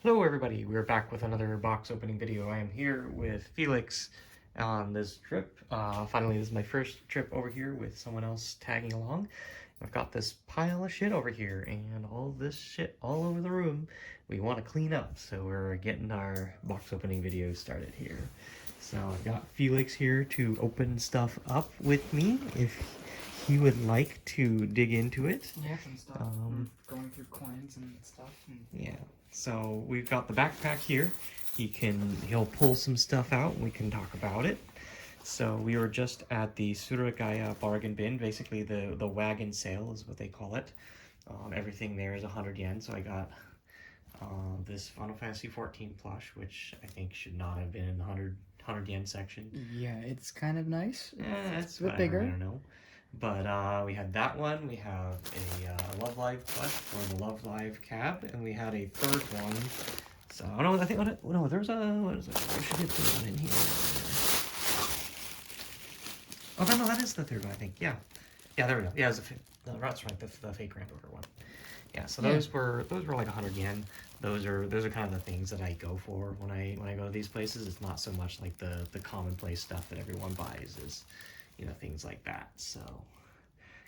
Hello everybody, we're back with another box opening video. I am here with Felix on this trip. Finally, this is my first trip over here with someone else tagging along. I've got this pile of shit over here and all this shit all over the room we want to clean up. So we're getting our box opening video started here. So I've got Felix here to open stuff up with me if he would like to dig into it. Yeah, some stuff. Going through coins and stuff. Yeah. So we've got the backpack here. He'll pull some stuff out and we can talk about it. So we were just at the suitcase bargain bin, basically the wagon sale is what they call it. Everything there is 100 yen, so I got this Final Fantasy 14 plush, which I think should not have been in the 100 yen section. Yeah, it's kind of nice. It's a bit bigger. I don't know. But we had that one, we have a Love Live plush for the Love Live cab, and we had a third one. So, no, I think, no, there's a, what is it? I should get the one in here. Oh, no, that is the third one, I think, yeah. Yeah, there we go. Yeah, it was that's right, the fake granddaughter one. Yeah, so those were like 100 yen. Those are kind of the things that I go for when I go to these places. It's not so much like the commonplace stuff that everyone buys is, you know, things like that. So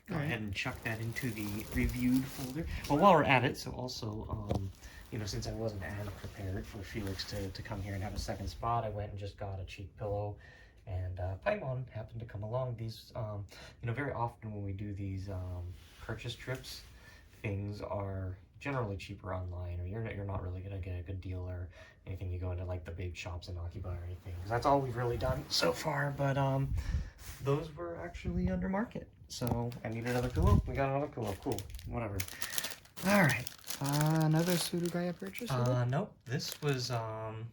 go ahead and chuck that into the reviewed folder. Well, while we're at it, so also, you know, since I wasn't as prepared for Felix to come here and have a second spot, I went and just got a cheap pillow, and Paimon happened to come along. These, you know, very often when we do these purchase trips, things are generally cheaper online, or you're not really gonna get a good deal or anything. You go into like the big shops in Akiba or anything, because that's all we've really done so far. But those were actually under market, so I need another pillow. We got another pillow. Cool, whatever. All right. Another Surugaya purchase? Nope. This was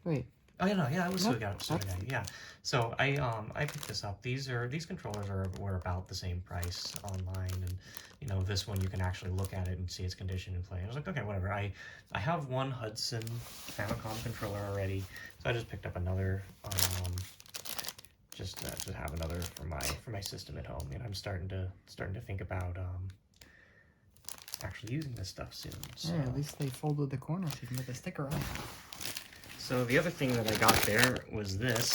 Wait. Oh yeah, no, yeah, it was Surugaya. Yeah. So I picked this up. These controllers were about the same price online, and you know, this one you can actually look at it and see its condition and play. I was like, okay, whatever. I have one Hudson Famicom controller already, so I just picked up another. Just to have another for my system at home. You know, I'm starting to think about actually using this stuff soon. So. Yeah, at least they folded the corner so you can get the sticker on. So the other thing that I got there was this,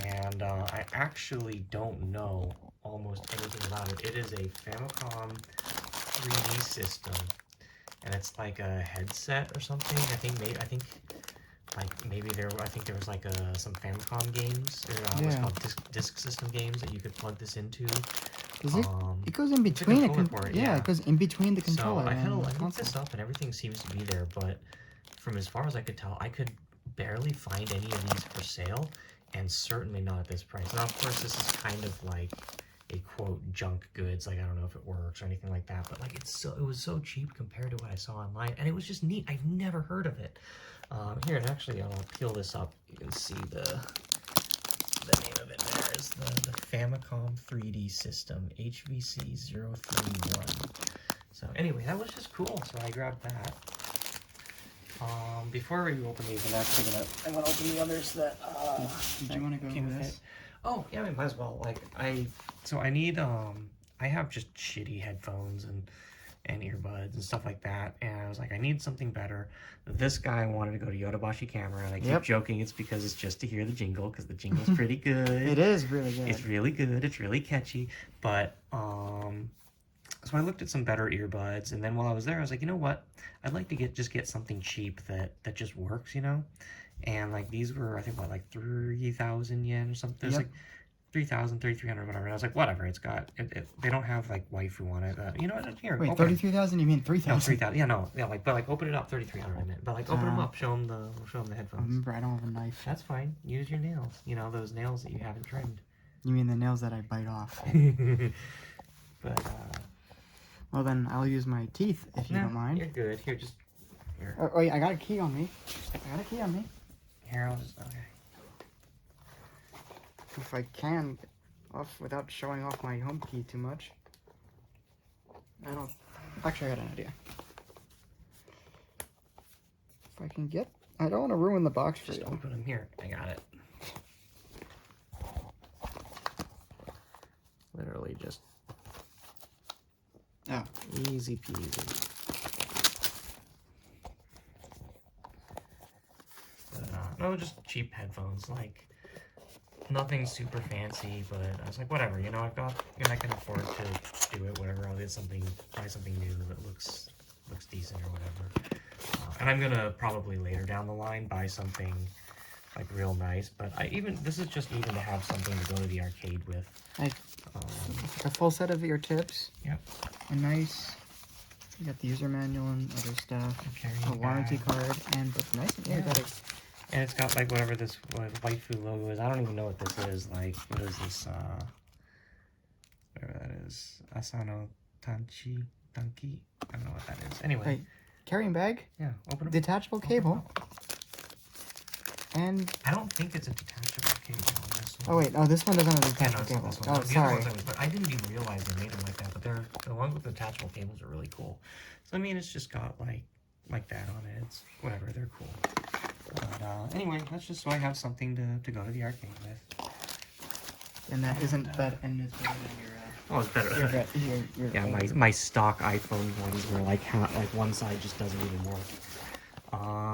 and I actually don't know almost anything about it. It is a Famicom 3D system, and it's like a headset or something. I think maybe there was like some Famicom games, or what's called disk system games that you could plug this into. Is it? It goes in between. It goes in between the controller. So I looked this up, and everything seems to be there, but from as far as I could tell, I could barely find any of these for sale, and certainly not at this price. Now, of course, this is kind of like a quote junk goods. Like, I don't know if it works or anything like that, but like it was so cheap compared to what I saw online, and it was just neat. I've never heard of it. Here, and actually, I'll peel this up. You can see the name of it there is the Famicom 3D system, HVC031. So anyway, that was just cool, so I grabbed that. Before we open these, I'm gonna open the others that did you want to go with this? Oh yeah, I might as well. Like I need I have just shitty headphones and earbuds and stuff like that, and I was like, I need something better. This guy wanted to go to Yodobashi Camera, and I keep joking it's because it's just to hear the jingle, because the jingle's pretty good. It is really good. It's really good. It's really catchy. But so I looked at some better earbuds, and then while I was there, I was like, you know what? I'd like to get something cheap that just works, you know? And like these were, I think, what, like 3,000 yen or something? There's like 3,000, 3,300, whatever. And I was like, whatever. It's got they don't have like waifu on it. You know what? Here. Wait, 33,000? You mean 3,000? No, 3,000. Yeah, no, yeah, like, but like open it up, 3,300 I meant. But like open them up, show them the headphones. Remember, I don't have a knife. That's fine. Use your nails. You know, those nails that you haven't trimmed. You mean the nails that I bite off? But well, then I'll use my teeth if you don't mind. You're good. Here, just here. Oh, wait, I got a key on me. Here, I'll just okay. If I can, off without showing off my home key too much. Actually, I got an idea. If I can get, I don't want to ruin the box for you. Just open them here. I got it. Literally just. Oh. Easy peasy. no, just cheap headphones, like nothing super fancy, but I was like, whatever, you know, I've got, you know, I can afford to do it, whatever. I'll get something, try something new that looks decent or whatever. And I'm gonna probably later down the line buy something like real nice, but this is just even to have something to go to the arcade with. Like a full set of ear tips. Yep. A nice. You got the user manual and other stuff. A warranty card and but nice. Yeah. And it's got like whatever this waifu logo is. I don't even know what this is. Like, what is this? Whatever that is. Asano Tanki. I don't know what that is. Anyway. Hey, carrying bag. Yeah. Open it. Detachable cable. And I don't think it's a detachable cable on this one. Oh wait, oh this one doesn't have a detachable cable. Oh, sorry. But I didn't even realize they made them like that. But the ones with the detachable cables are really cool. So I mean, it's just got like that on it. It's whatever. They're cool. But anyway, that's just so I have something to go to the arcade with. And that isn't better. And it's better than your. Oh, it's better. Yeah, my stock iPhone ones where like one side just doesn't even work.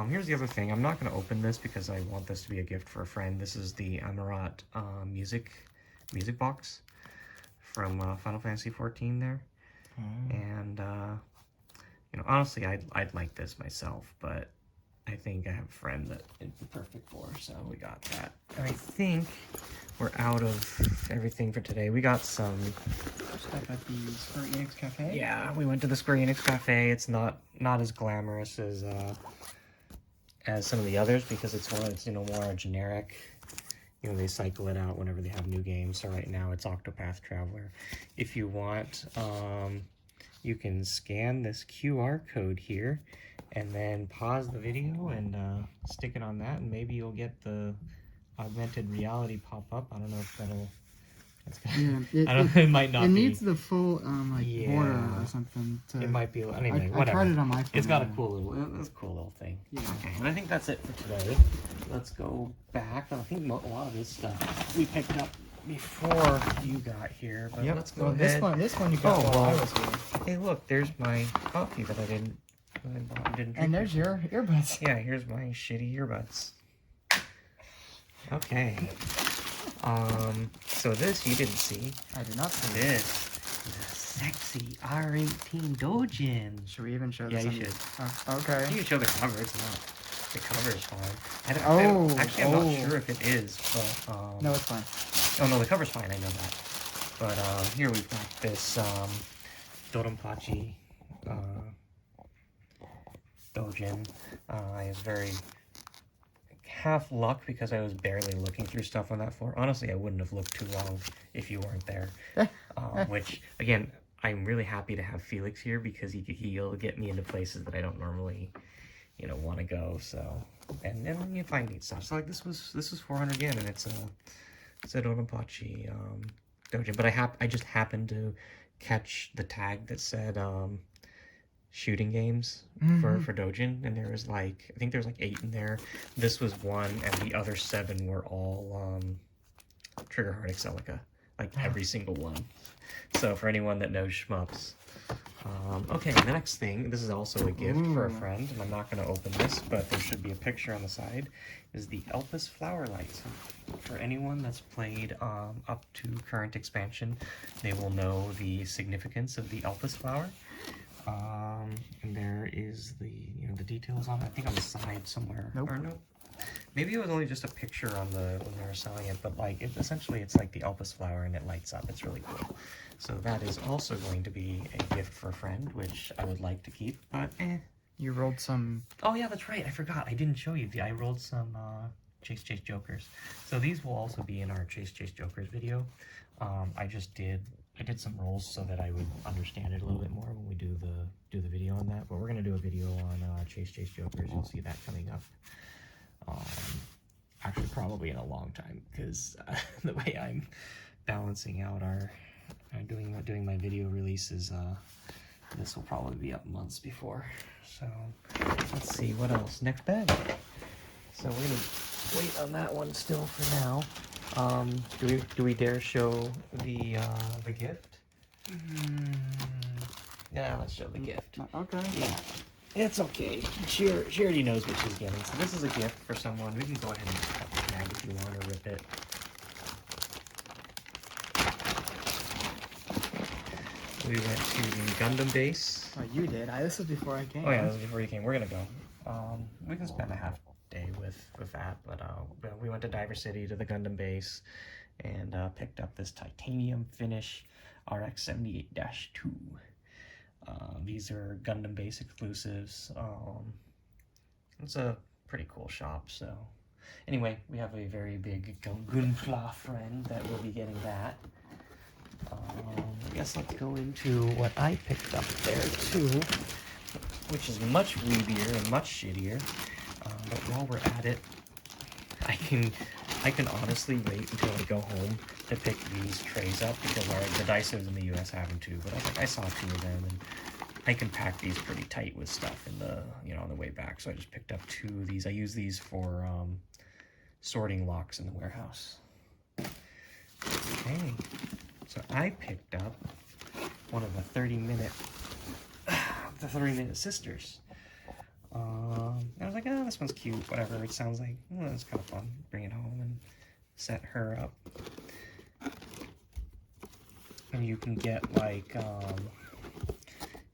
Here's the other thing. I'm not going to open this because I want this to be a gift for a friend. This is the Amarat music box from Final Fantasy XIV there. And you know, honestly, I'd like this myself, but I think I have a friend that it'd be perfect for, so we got that. And I think we're out of everything for today. We got some stuff at the Square Enix Cafe. Yeah, we went to the Square Enix Cafe. It's not as glamorous as some of the others because it's you know, more generic. You know, they cycle it out whenever they have new games. So right now it's Octopath Traveler. If you want, you can scan this QR code here and then pause the video and stick it on that, and maybe you'll get the augmented reality pop up. I don't know if that'll. It might not. It be. needs the full border or something. It might be. Anyway, whatever. I tried it on my phone. It's got a cool little thing. Yeah. Okay, and I think that's it for today. Let's go back. I think a lot of this stuff we picked up before you got here. But let's go ahead. This one you got while I was here. Hey, look, there's my coffee that I didn't drink. And there's your earbuds. Yeah, here's my shitty earbuds. Okay. So this you didn't see. I did not see this. The sexy R18 Dojin. Should we even show this? Yeah, you should. Oh, okay. You can show the cover. It's not. The cover is fine. Actually, I'm not sure if it is, but no, it's fine. Oh no, the cover's fine. I know that. But here we've got this Doronpachi Dojin. I was very half luck because I was barely looking through stuff on that floor. Honestly, I wouldn't have looked too long if you weren't there. Which, again, I'm really happy to have Felix here because he'll get me into places that I don't normally, you know, want to go. So, and then you find neat stuff. So like this was 400 yen, and it's a Doronpachi Dojin. But I just happened to catch the tag that said shooting games for Dojin, and there was I think there's 8 in there. This was 1, and the other 7 were all Trigger Hard Excelica, every single one. So for anyone that knows shmups. Okay, the next thing, this is also a gift for a friend, and I'm not going to open this, but there should be a picture on the side, is the Elpis Flower Light. So for anyone that's played up to current expansion, they will know the significance of the Elpis Flower. And there is the details on it. I think on the side somewhere. Nope. Or no. Maybe it was only just a picture on when they were selling it, but essentially it's like the Elpis flower and it lights up. It's really cool. So that is also going to be a gift for a friend, which I would like to keep, but You rolled some. Oh yeah, that's right. I forgot. I didn't show you. I rolled some Chase Jokers. So these will also be in our Chase Jokers video. I did some rolls so that I would understand it a little bit more when we do the video on that. But we're gonna do a video on Chase Jokers. You'll see that coming up. Actually, probably in a long time because the way I'm balancing out doing my video releases, this will probably be up months before. So let's see what else. Next bag. So we're gonna wait on that one still for now. Do we dare show the gift? Yeah, let's show the gift. Okay. Yeah. It's okay. She already knows what she's getting. So this is a gift for someone. We can go ahead and cut the tag if you want to rip it. We went to the Gundam base. Oh, you did. This was before I came. Oh yeah, this was before you came. We're gonna go. We can spend a half day with that, but we went to Diver City to the Gundam base and picked up this titanium finish RX-78-2. These are Gundam base exclusives. It's a pretty cool shop. So anyway, we have a very big Gunpla friend that will be getting that. I guess let's go into what I picked up there too, which is much weebier and much shittier. But while we're at it, I can honestly wait until I go home to pick these trays up because the Daisos in the US have them too. But I saw 2 of them, and I can pack these pretty tight with stuff in the on the way back. So I just picked up 2 of these. I use these for sorting locks in the warehouse. Okay. So I picked up one of the 30-minute sisters. I was like, oh, this one's cute, whatever. It sounds like, it's kind of fun. Bring it home and set her up. And you can get like,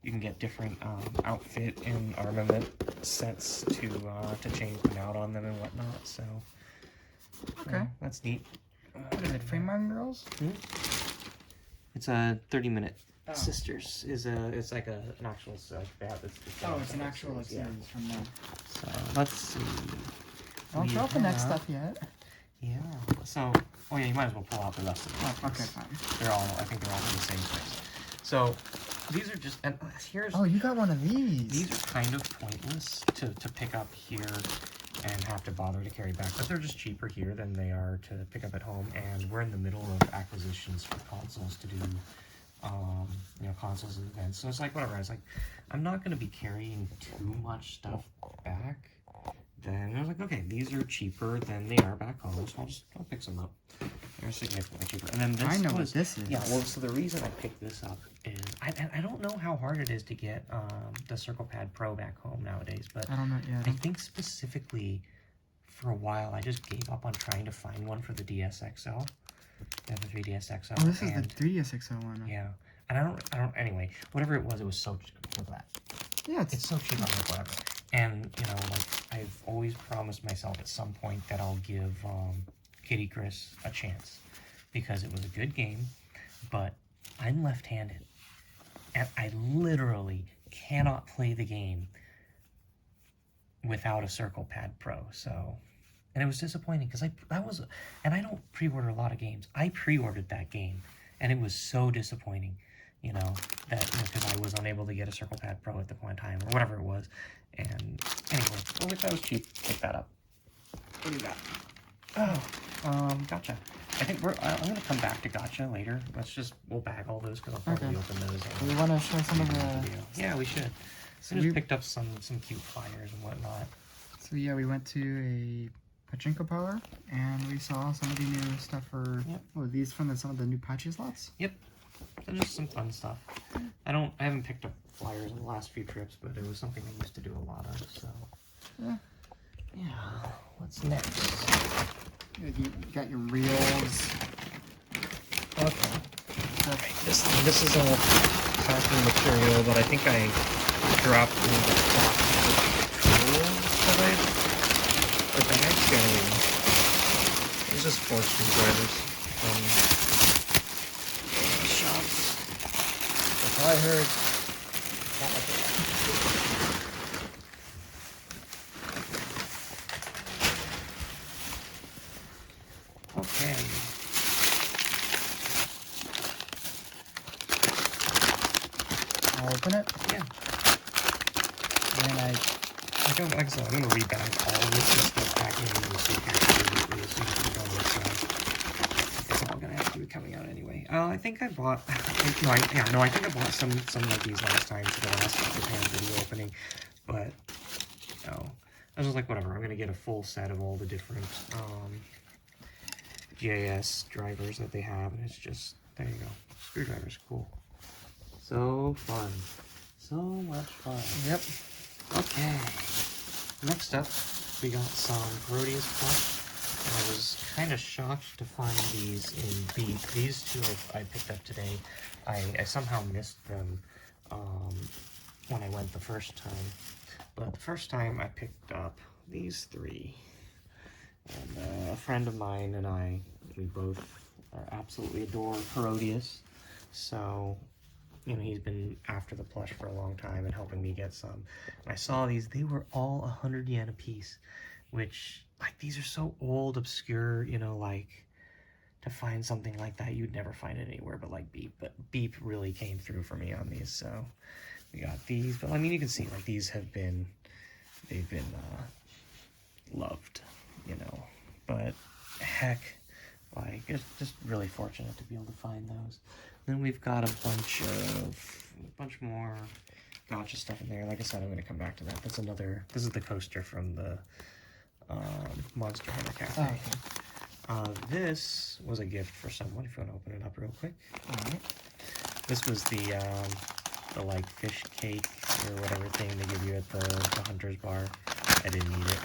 you can get different outfit and armament sets to change them out on them and whatnot. So okay, that's neat. What is it, Frame Arm Girls? It's a 30-minute sisters. It's like an actual it's an actual like series from them. So let's see. Don't show off the next stuff yet. Yeah. So you might as well pull out the rest of them. Oh, okay, fine. I think they're all in the same place. So these are just, and here's. Oh, you got one of these. These are kind of pointless to pick up here and have to bother to carry back, but they're just cheaper here than they are to pick up at home. And we're in the middle of acquisitions for consoles to do, consoles and events. So it's like whatever. I was like, I'm not going to be carrying too much stuff back. Then I was like, okay, these are cheaper than they are back home, so I'll pick some up. They're significantly cheaper. And then this I know what this is. Yeah, well, so the reason I picked this up is I don't know how hard it is to get the Circle Pad Pro back home nowadays, but I don't know. Yeah, I think specifically for a while I just gave up on trying to find one for the DSXL. The 3DS XL. Oh, this is the 3DS XL one. Yeah, and I don't. Anyway, whatever it was so cheap. Look at that. Yeah, it's so cheap. I'm like, whatever. And like I've always promised myself at some point that I'll give Kitty Chris a chance because it was a good game, but I'm left-handed and I literally cannot play the game without a Circle Pad Pro. So, and it was disappointing because and I don't pre-order a lot of games. I pre-ordered that game and it was so disappointing, that because I was unable to get a Circle Pad Pro at the point in time or whatever it was. And anyway, I was like, that was cheap. Pick that up. What do you got? Oh, gotcha. I think I'm gonna come back to gotcha later. We'll bag all those because I'll probably open those. Do we want to show some of the? Yeah, we should. So we just picked up some cute flyers and whatnot. So yeah, we went to a pachinko parlor and we saw some of the new stuff for. Yep. Oh, these from some of the new patchy slots. Yep. So just some fun stuff. I haven't picked up flyers in the last few trips, but it was something I used to do a lot of. So. Yeah. What's next? You got your reels. Okay. Alright, this is all packing material, but I think I dropped in the tools that or bags. There's just 4 screwdrivers from the shops. That's all I heard. Okay. I'll open it. Yeah. And then like I said, I'm gonna rebag all of this and start packing it in the suitcase as soon as we go inside. It's all gonna have to be coming out anyway. I think I bought. I think I bought some of these last time for the last Japan video opening, but I was just like, whatever. I'm gonna get a full set of all the different GIS drivers that they have, and it's just, there you go. Screwdrivers, cool. So fun. So much fun. Yep. Okay. Next up, we got some Parodius plush. And I was kind of shocked to find these in Beep. These two I picked up today. I somehow missed them when I went the first time. But the first time I picked up these three. And a friend of mine and I, we both absolutely adore Parodius. So, you know, he's been after the plush for a long time and helping me get some. And I saw these, they were all 100 yen a piece, which, like, these are so old, obscure, you know, like, to find something like that, you'd never find it anywhere but, like, Beep. But Beep really came through for me on these, so we got these. But, I mean, you can see, like, these have been, they've been loved, you know. But, heck, like, it's just really fortunate to be able to find those. Then we've got a bunch more gotcha stuff in there. Like I said, I'm going to come back to that. That's another, this is the coaster from the Monster Hunter Cafe. Oh, okay. This was a gift for someone, if you want to open it up real quick. Alright. This was the like fish cake or whatever thing they give you at the Hunter's Bar. I didn't need it.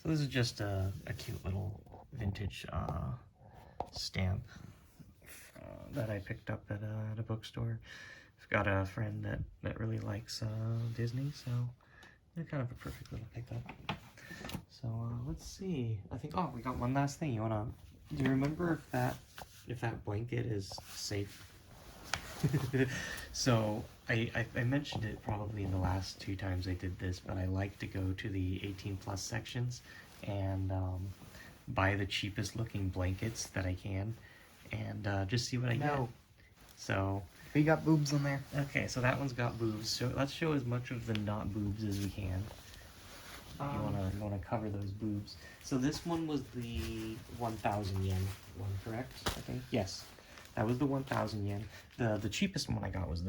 So this is just a cute little vintage stamp that I picked up at a bookstore. I've got a friend that really likes Disney, so they're kind of a perfect little pickup. So let's see. I think, oh, we got one last thing. Do you remember if that blanket is safe? So I mentioned it probably in the last 2 times I did this, but I like to go to the 18+ sections and buy the cheapest looking blankets that I can and just see what I get. So we got boobs in there. Okay, so that one's got boobs. So let's show as much of the not boobs as we can. You wanna cover those boobs. So this one was the 1,000 yen one, correct? I think yes, that was the 1,000 yen. The cheapest one I got was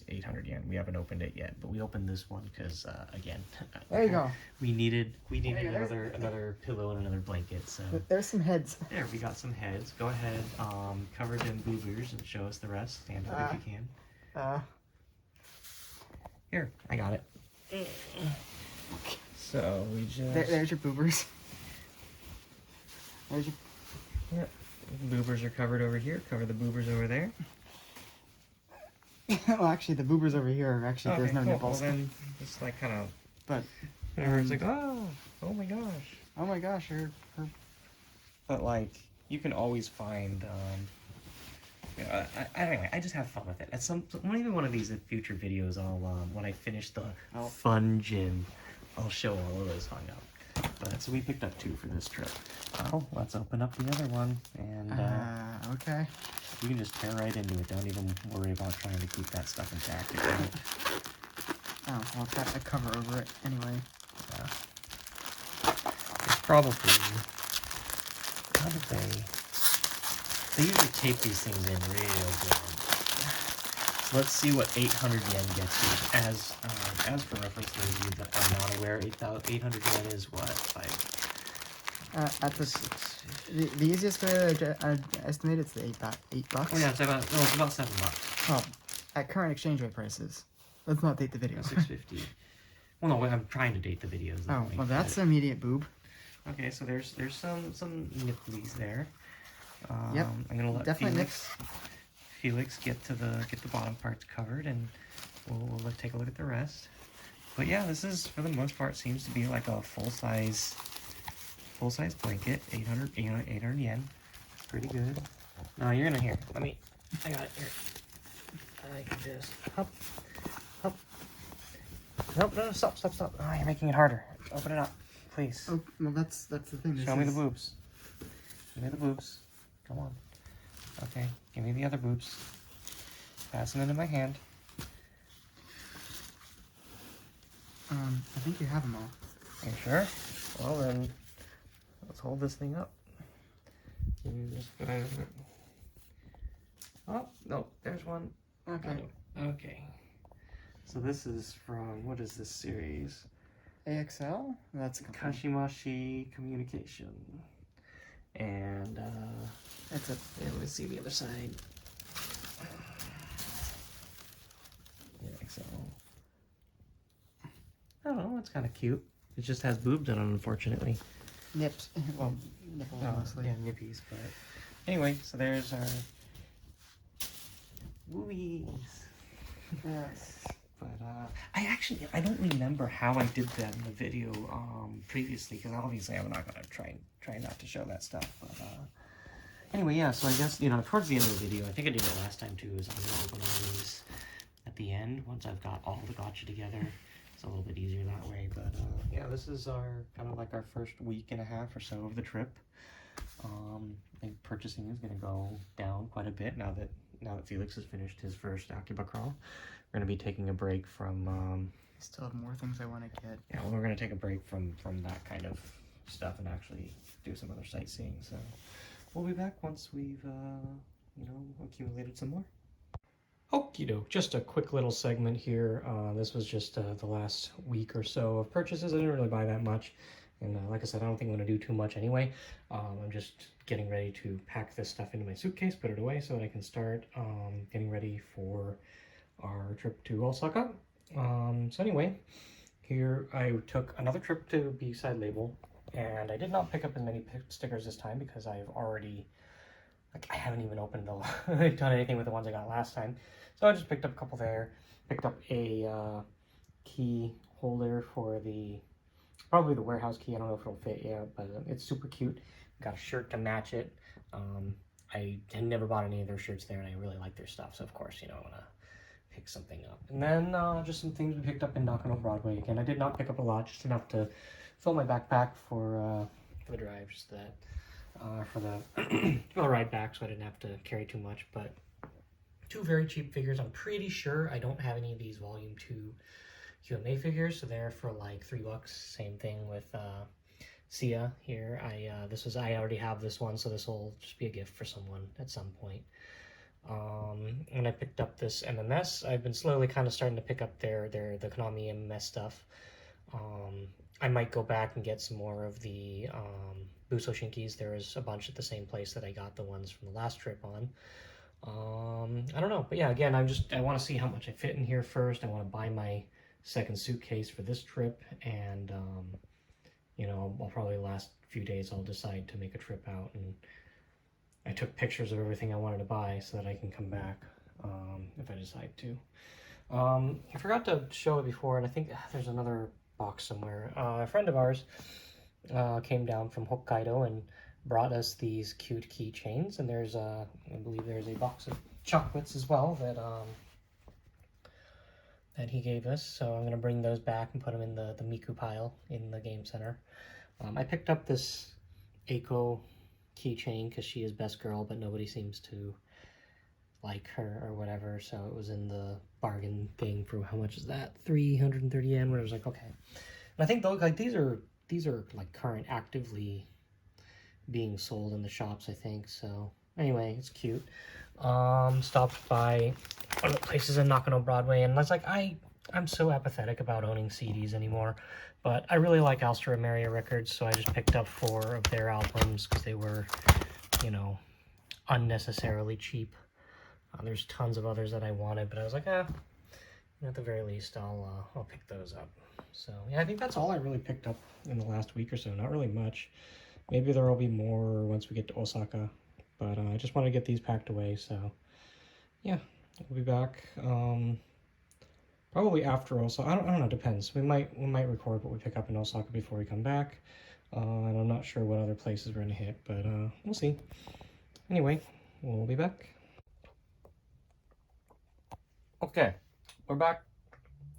800 yen. We haven't opened it yet, but we opened this one because again, there you go. We needed another pillow and another blanket. So there's some heads. There, we got some heads. Go ahead, cover them boobers and show us the rest. Stand up if you can. Here, I got it. So we just there's your boobers. There's your yep. Boobers are covered over here. Cover the boobers over there. Well, actually, the boobers over here are actually there's no nipples. Well, then just like kind of. But everyone's like, oh my gosh. Oh my gosh, her. But like, you can always find. Anyway, I just have fun with it. At maybe one of these in future videos, I'll when I finish the fun gym, I'll show all of those hung up. But so we picked up 2 for this trip. Oh, let's open up the other one, and okay. you can just tear right into it. Don't even worry about trying to keep that stuff intact. Oh, well, I've got a cover over it anyway. Yeah. It's probably how did they usually tape these things in real good. So let's see what 800 yen gets you. As for reference, those of you that are not aware, 800 yen is what, like at the easiest way to estimate it's the $8. Oh yeah, it's about $7. Well, at current exchange rate prices. Let's not date the video. 650. Well, no, I'm trying to date the videos. Oh, well, that's an immediate boob. Okay, so there's some nipplies there. Yep. I'm gonna let definitely Felix get the bottom parts covered, and we'll take a look at the rest. But yeah, this is for the most part seems to be like a full size blanket. 800 yen. Pretty good. No, you're gonna hear. I got it here. I can just hop. Nope, no, stop. Oh, you're making it harder. Open it up, please. Oh, well, that's the thing. Show me the boobs. Give me the boobs. Come on. Okay, give me the other boobs. Pass them into my hand. I think you have them all. Are you sure? Well then, let's hold this thing up. Oh, no, there's one. Okay. Okay. So this is from, what is this series? AXL? That's a company. Kashimashi Communication. And, that's a... yeah, let's see the other side. Yeah, AXL. I don't know, it's kind of cute. It just has boobs in it, unfortunately. Nips. Well, nipples oh, mostly. yeah, nippies, but anyway, so there's our wooies. Yes. But I don't remember how I did that in the video previously, because obviously I'm not gonna try not to show that stuff. But anyway, yeah. So I guess towards the end of the video, I think I did it last time too. Is I'm gonna open all these at the end once I've got all the gotcha together. It's a little bit easier that way. But yeah, this is our kind of like our first week and a half or so of the trip. I think purchasing is gonna go down quite a bit now that Felix has finished his first Akiba crawl. We're going to be taking a break from... I still have more things I want to get. Yeah, well, we're going to take a break from that kind of stuff and actually do some other sightseeing. So we'll be back once we've, accumulated some more. Okie doke, just a quick little segment here. This was just the last week or so of purchases. I didn't really buy that much. And like I said, I don't think I'm going to do too much anyway. I'm just getting ready to pack this stuff into my suitcase, put it away so that I can start getting ready for our trip to Osaka. So anyway, here I took another trip to B-side label, and I did not pick up as many stickers this time because I've already, I haven't even opened done anything with the ones I got last time. So I just picked up a couple there, picked up a key holder for probably the warehouse key. I don't know if it'll fit yet, but it's super cute. Got a shirt to match it. I had never bought any of their shirts there, and I really like their stuff, so of course, I want to pick something up. And then just some things we picked up in Nakano Broadway. Again, I did not pick up a lot, just enough to fill my backpack for the drive, just that for the ride back, so I didn't have to carry too much. But two very cheap figures. I'm pretty sure I don't have any of these Volume 2 QMA figures, so they're for like $3. Same thing with Sia here. I already have this one, so this will just be a gift for someone at some point. And I picked up this MMS. I've been slowly kind of starting to pick up the Konami MMS stuff. I might go back and get some more of the Buso Shinkis. There was a bunch at the same place that I got the ones from the last trip on. I don't know, but yeah, again, I want to see how much I fit in here first. I want to buy my second suitcase for this trip, and I'll probably the last few days I'll decide to make a trip out, and I took pictures of everything I wanted to buy so that I can come back if I decide to. I forgot to show it before, and I think there's another box somewhere. A friend of ours came down from Hokkaido and brought us these cute keychains, and there's I believe there's a box of chocolates as well that he gave us. So I'm gonna bring those back and put them in the Miku pile in the game center. I picked up this Eiko keychain because she is best girl, but nobody seems to like her or whatever, so it was in the bargain thing for, how much is that, 330 yen, where I was like, okay. And I think these are like current actively being sold in the shops, I think. So anyway, it's cute. Stopped by one of the places in Nakano Broadway, and I was like, I'm so apathetic about owning CDs anymore, but I really like Alstra Maria records, so I just picked up 4 of their albums because they were, unnecessarily cheap. There's tons of others that I wanted, but I was like, at the very least, I'll pick those up. So yeah, I think that's all I really picked up in the last week or so. Not really much. Maybe there will be more once we get to Osaka, but I just want to get these packed away. So yeah, we'll be back. Probably after Osaka. I don't know, depends. We might record what we pick up in Osaka before we come back. And I'm not sure what other places we're gonna hit, but we'll see. Anyway, we'll be back. Okay, we're back.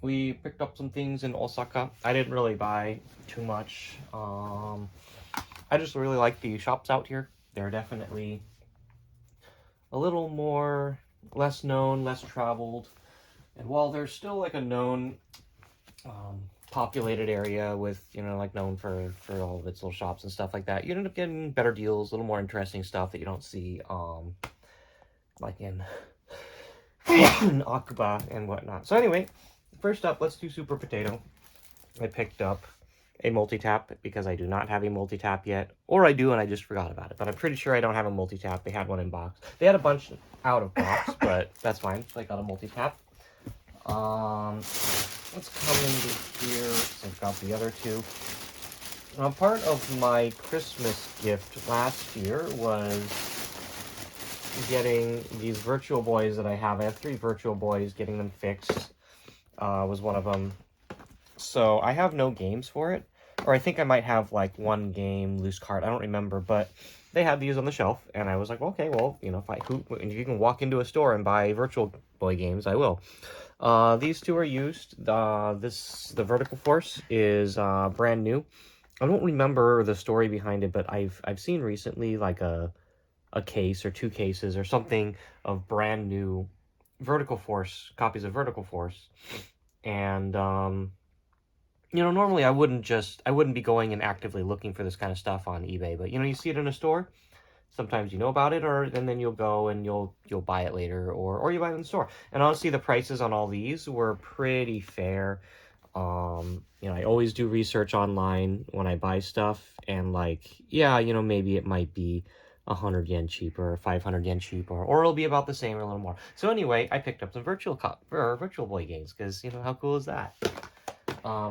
We picked up some things in Osaka. I didn't really buy too much. I just really like the shops out here. They're definitely a little more, less known, less traveled. And while there's still like a known populated area with, known for all of its little shops and stuff like that, you end up getting better deals, a little more interesting stuff that you don't see like in Akuba and whatnot. So anyway, first up, let's do Super Potato. I picked up a multi-tap because I do not have a multi-tap yet, or I do and I just forgot about it, but I'm pretty sure I don't have a multi-tap. They had one in box. They had a bunch out of box, but that's fine. So I got a multi-tap. Let's come into here. I've got the other two. Part of my Christmas gift last year was getting these VirtualBoys that I have. I have 3 VirtualBoys. Getting them fixed was one of them. So I have no games for it. Or I think I might have like 1 game, loose card. I don't remember, but they had these on the shelf, and I was like, well, okay, well, you know, if you can walk into a store and buy Virtual Boy games, I will. These 2 are used. The Vertical Force is brand new. I don't remember the story behind it, but I've seen recently like a case or 2 cases or something of brand new Vertical Force copies of Vertical Force, and you know, normally I wouldn't be going and actively looking for this kind of stuff on eBay, but you know, you see it in a store, sometimes you know about it, and then you'll go and you'll buy it later, or you buy it in the store. And honestly, the prices on all these were pretty fair. You know, I always do research online when I buy stuff, and like, yeah, you know, maybe it might be 100 yen cheaper, 500 yen cheaper, or it'll be about the same or a little more. So anyway, I picked up some Virtual Boy games, because, you know, how cool is that?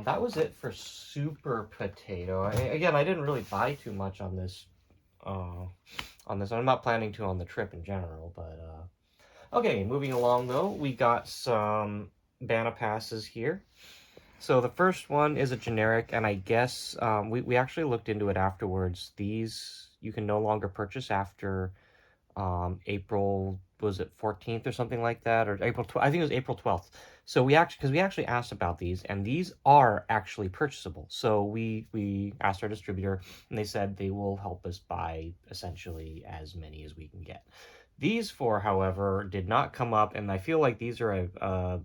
That was it for Super Potato. Again, I didn't really buy too much on this. I'm not planning to on the trip in general, but okay, moving along though, we got some Bana passes here. So the first one is a generic, and I guess we actually looked into it afterwards. These you can no longer purchase after April, was it 14th or something like that, or April 12th? I think it was April 12th. So we actually asked about these, and these are actually purchasable. So we asked our distributor, and they said they will help us buy essentially as many as we can get. These 4, however, did not come up, and I feel like these are a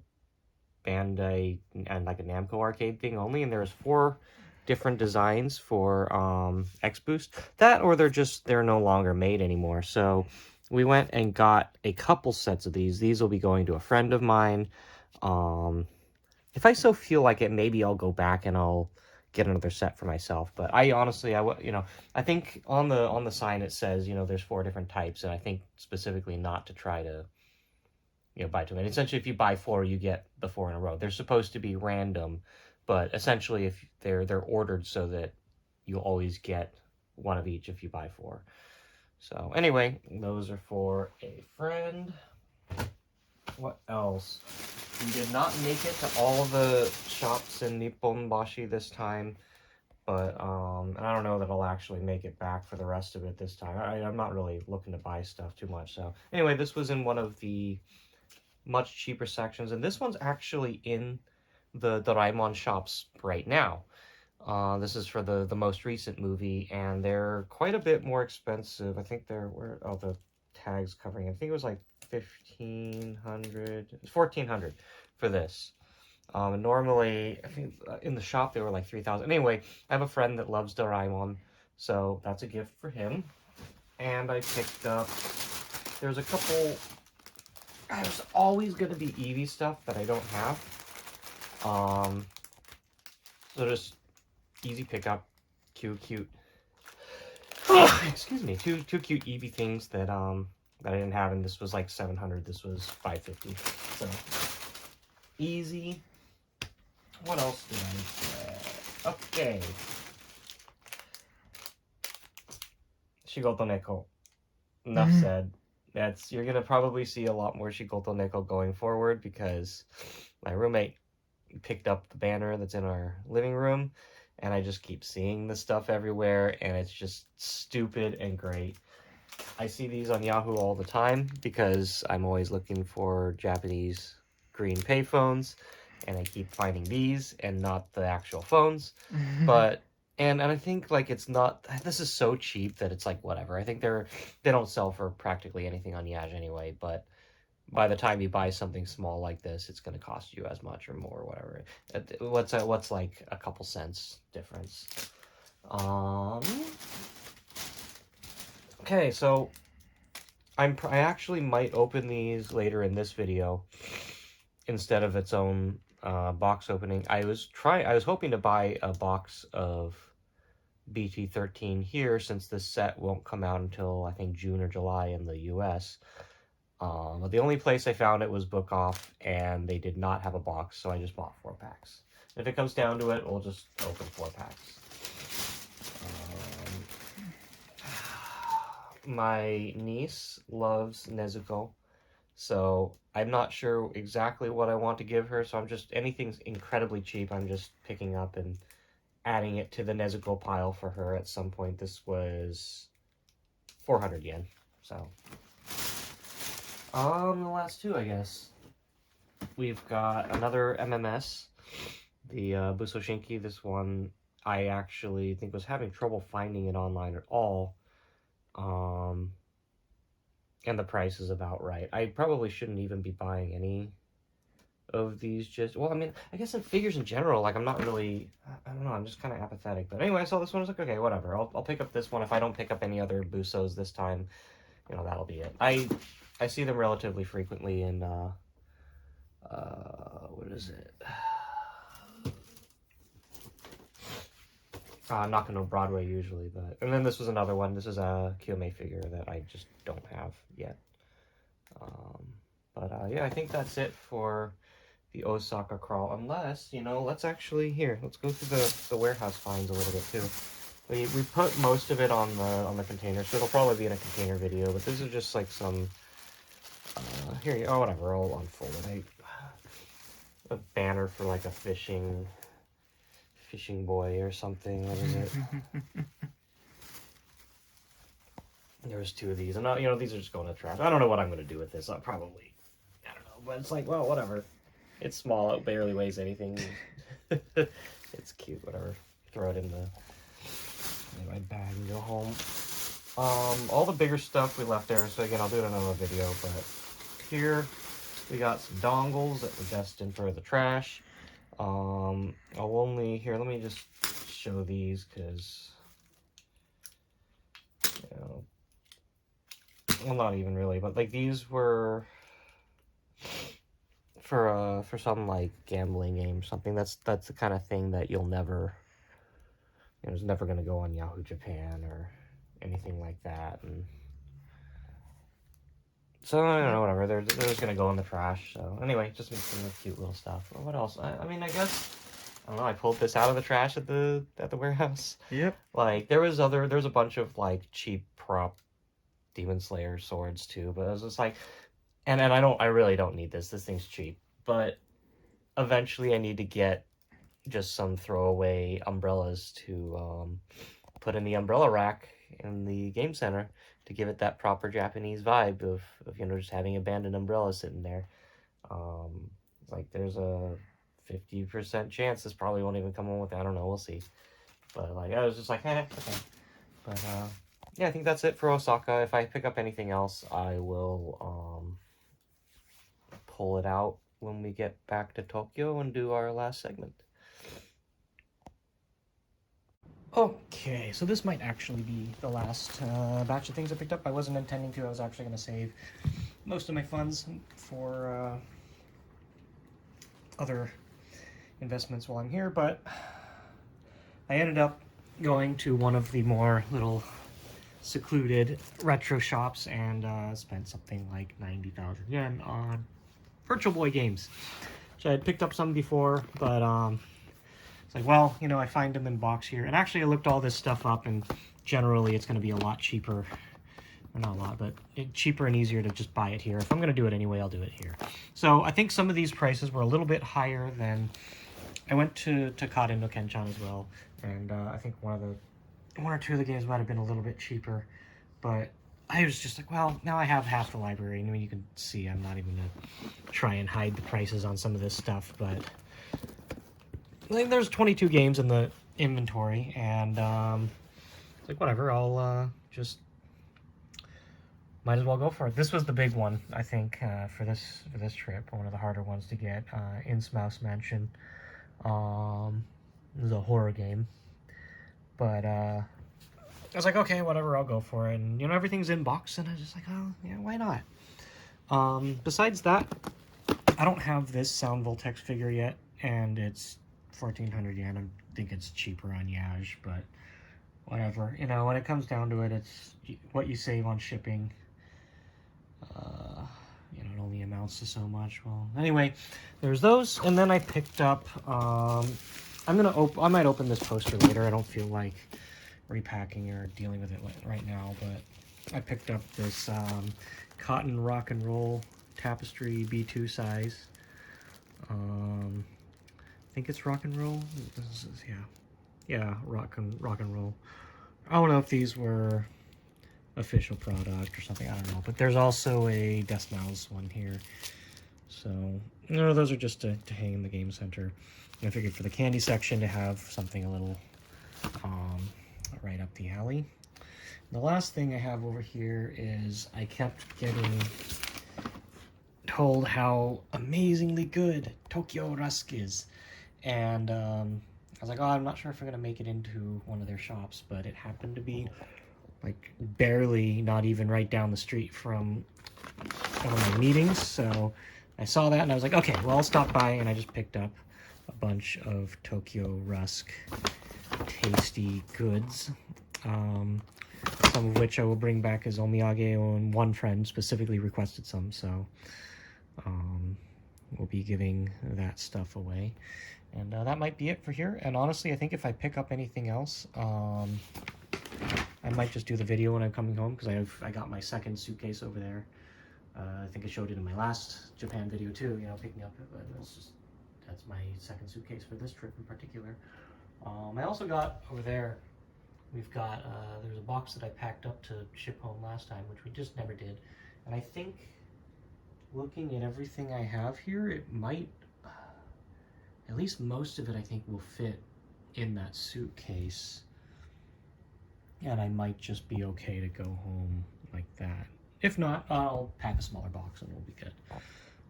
Bandai and like a Namco arcade thing only, and there's 4 different designs for X Boost. That, or they're no longer made anymore. So we went and got a couple sets of these. These will be going to a friend of mine. If I so feel like it, maybe I'll go back and I'll get another set for myself. But I honestly, you know, I think on the sign it says, you know, there's 4 different types, and I think specifically not to try to, you know, buy too many. Essentially, if you buy 4, you get the 4 in a row. They're supposed to be random, but essentially, if they're ordered so that you'll always get 1 of each if you buy 4. So anyway, those are for a friend. What else? We did not make it to all of the shops in Nipponbashi this time, but and I don't know that I'll actually make it back for the rest of it this time. I'm not really looking to buy stuff too much. So anyway, this was in one of the much cheaper sections, and this one's actually in the Doraemon shops right now. This is for the most recent movie, and they're quite a bit more expensive. I think they're, where, oh, the tags covering it. I think it was like 1,400 for this. And normally, I think in the shop they were like 3,000. Anyway, I have a friend that loves Doraemon, so that's a gift for him. And I picked up, there's a couple, there's always going to be Eevee stuff that I don't have. So just easy pickup, cute. Excuse me, two cute Eevee things that I didn't have, and this was like 700. This was 550. So easy. What else did I get? Okay. Shigoto Neko. Enough said. You're gonna probably see a lot more Shigoto Neko going forward, because my roommate picked up the banner that's in our living room, and I just keep seeing this stuff everywhere, and it's just stupid and great. I see these on Yahoo all the time because I'm always looking for Japanese green payphones, and I keep finding these and not the actual phones. But and I think like it's not, this is so cheap that it's like whatever. I think they don't sell for practically anything on Yaj anyway, but by the time you buy something small like this, it's going to cost you as much or more, or whatever. What's like a couple cents difference. Okay, so I actually might open these later in this video instead of its own box opening. I was hoping to buy a box of BT13 here, since this set won't come out until I think June or July in the US. But the only place I found it was Book Off, and they did not have a box, so I just bought 4 packs. If it comes down to it, we'll just open 4 packs. My niece loves Nezuko, so I'm not sure exactly what I want to give her, so I'm just, anything's incredibly cheap, I'm just picking up and adding it to the Nezuko pile for her at some point. This was 400 yen, so. The last 2, I guess. We've got another MMS, the Busoshinki. This one, I actually think was having trouble finding it online at all. And the price is about right. I probably shouldn't even be buying any of these just, well, I mean, I guess in figures in general, like, I'm not really, I don't know, I'm just kind of apathetic. But anyway, I saw this one, I was like, okay, whatever. I'll pick up this one. If I don't pick up any other Busos this time, you know, that'll be it. I see them relatively frequently in, what is it? Nakano Broadway usually, but, and then this was another one. This is a Kiyome figure that I just don't have yet. Yeah, I think that's it for the Osaka crawl, unless, you know, let's actually, here, let's go through the warehouse finds a little bit too. We put most of it on the container, so it'll probably be in a container video, but this is just like some, here, oh, whatever, I'll unfold it. A banner for like a fishing boy or something. What is it? There's 2 of these, and you know, these are just going to the trash. I don't know what I'm going to do with this. I'll probably, I don't know, but it's like, well, whatever. It's small. It barely weighs anything. It's cute. Whatever. Throw it in my bag and go home. All the bigger stuff we left there. So again, I'll do it in another video. But here we got some dongles that were destined for the trash. I'll only, here, let me just show these, because, you know, well, not even really, but like these were for some like gambling game, something that's the kind of thing that you'll never, you know, it's never going to go on Yahoo Japan or anything like that. And so, I don't know, whatever, they're just going to go in the trash. So anyway, just some cute little stuff. What else? I mean, I guess, I don't know, I pulled this out of the trash at the warehouse. Yep. Like, there's a bunch of like cheap prop Demon Slayer swords too, but I was just like, and I really don't need this. This thing's cheap, but eventually I need to get just some throwaway umbrellas to put in the umbrella rack in the game center to give it that proper Japanese vibe of you know, just having abandoned umbrellas sitting there. Like, there's a 50% chance this probably won't even come on with it. I don't know, we'll see. But like, I was just like, okay. But yeah, I think that's it for Osaka. If I pick up anything else, I will pull it out when we get back to Tokyo and do our last segment. Okay, so this might actually be the last batch of things I picked up. I wasn't intending to. I was actually going to save most of my funds for other investments while I'm here, but I ended up going to one of the more little secluded retro shops and spent something like 90,000 yen on VirtualBoy games. So I had picked up some before, but it's like, well, you know, I find them in box here. And actually I looked all this stuff up, and generally it's going to be a lot cheaper, or not a lot, but cheaper and easier to just buy it here. If I'm going to do it anyway, I'll do it here. So I think some of these prices were a little bit higher than, I went to Kaden no Kenchan as well, and I think one or two of the games might have been a little bit cheaper, but I was just like, well, now I have half the library. I mean, you can see I'm not even going to try and hide the prices on some of this stuff, but like, there's 22 games in the inventory, and it's like, whatever, I'll just might as well go for it. This was the big one, I think, for this trip, one of the harder ones to get, Innsmouth Mansion. It was a horror game, but I was like, okay, whatever, I'll go for it. And, you know, everything's in box, and I was just like, oh, yeah, why not? Besides that, I don't have this Sound Voltex figure yet, and it's 1,400 yen. I think it's cheaper on Yaj, but whatever. You know, when it comes down to it, it's what you save on shipping. only amounts to so much. Well, anyway, there's those, and then I picked up. I might open this poster later. I don't feel like repacking or dealing with it right now, but I picked up this cotton rock and roll tapestry B2 size. I think it's rock and roll. Yeah, rock and roll. I don't know if these were official product or something, I don't know, but there's also a desk mouse one here, so those are just to hang in the game center. I figured for the candy section to have something a little right up the alley. The last thing I have over here is I kept getting told how amazingly good Tokyo Rusk is, and I was like, oh, I'm not sure if I'm gonna make it into one of their shops, but it happened to be like barely, not even right down the street from one of my meetings. So I saw that and I was like, okay, well, I'll stop by, and I just picked up a bunch of Tokyo Rusk tasty goods. Some of which I will bring back as omiyage, and one friend specifically requested some, so we'll be giving that stuff away. And that might be it for here. And honestly, I think if I pick up anything else, I might just do the video when I'm coming home, because I got my second suitcase over there. I think I showed it in my last Japan video too, picking up, but that's my second suitcase for this trip in particular. I also got over there, we've got, there's a box that I packed up to ship home last time, which we just never did. And I think, looking at everything I have here, it might, at least most of it I think will fit in that suitcase. And I might just be okay to go home like that. If not, I'll pack a smaller box and we'll be good.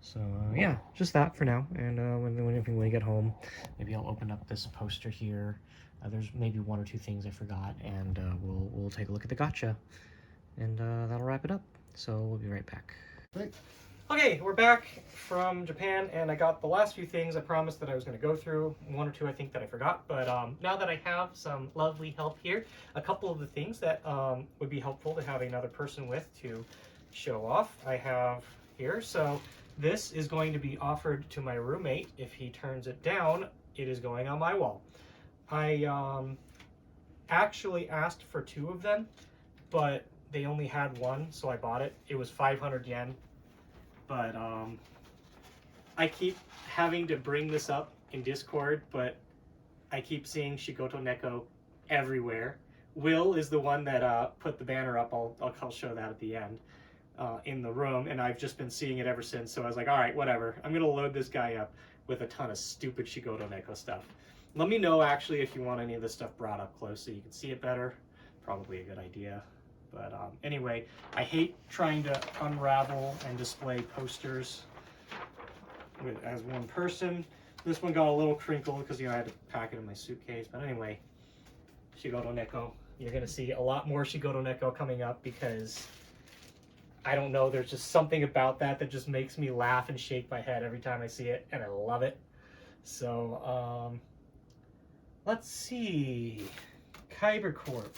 So yeah, just that for now. And when we get home, maybe I'll open up this poster here. There's maybe one or two things I forgot, and we'll take a look at the gacha, and that'll wrap it up. So we'll be right back. Right. Okay, we're back from Japan, and I got the last few things I promised that I was going to go through. One or two I think that I forgot, but now that I have some lovely help here, a couple of the things that would be helpful to have another person with to show off, I have here. So this is going to be offered to my roommate. If he turns it down, it is going on my wall. I actually asked for two of them, but they only had one, so I bought it. It was 500 yen. But I keep having to bring this up in Discord, but I keep seeing Shigoto Neko everywhere. Will is the one that put the banner up. I'll show that at the end in the room, and I've just been seeing it ever since. So I was like, all right, whatever. I'm gonna load this guy up with a ton of stupid Shigoto Neko stuff. Let me know actually if you want any of this stuff brought up close so you can see it better. Probably a good idea. But anyway, I hate trying to unravel and display posters as one person. This one got a little crinkled because I had to pack it in my suitcase. But anyway, Shigoto Neko. You're going to see a lot more Shigoto Neko coming up because, I don't know, there's just something about that just makes me laugh and shake my head every time I see it, and I love it. So, let's see. Kyber Corp.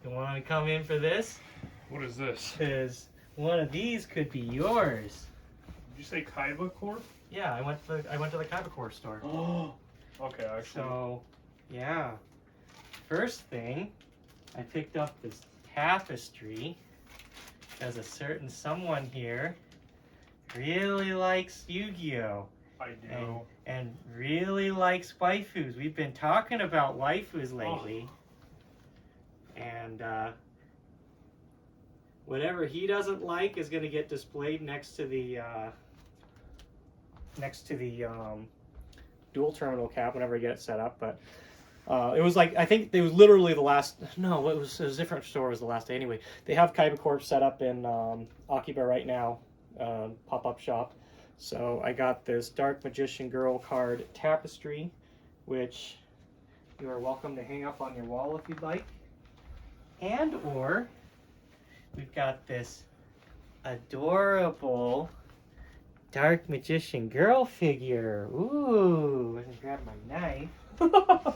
You want to come in for this? What is this? Because one of these could be yours. Did you say Kaiba Corp? Yeah, I went to the Kyber Corp store. Oh, okay, actually. So, yeah. First thing, I picked up this tapestry because a certain someone here really likes Yu-Gi-Oh! I do. And really likes waifus. We've been talking about waifus lately. Oh. And whatever he doesn't like is going to get displayed next to the dual terminal cap whenever I get it set up. But it was like, I think it was literally the last, no, it was a different store. It was the last day anyway. They have Kyber Corp set up in Akiba right now, pop-up shop. So I got this Dark Magician Girl card tapestry, which you are welcome to hang up on your wall if you'd like. And or we've got this adorable Dark Magician Girl figure. Ooh, let me grab my knife. Gonna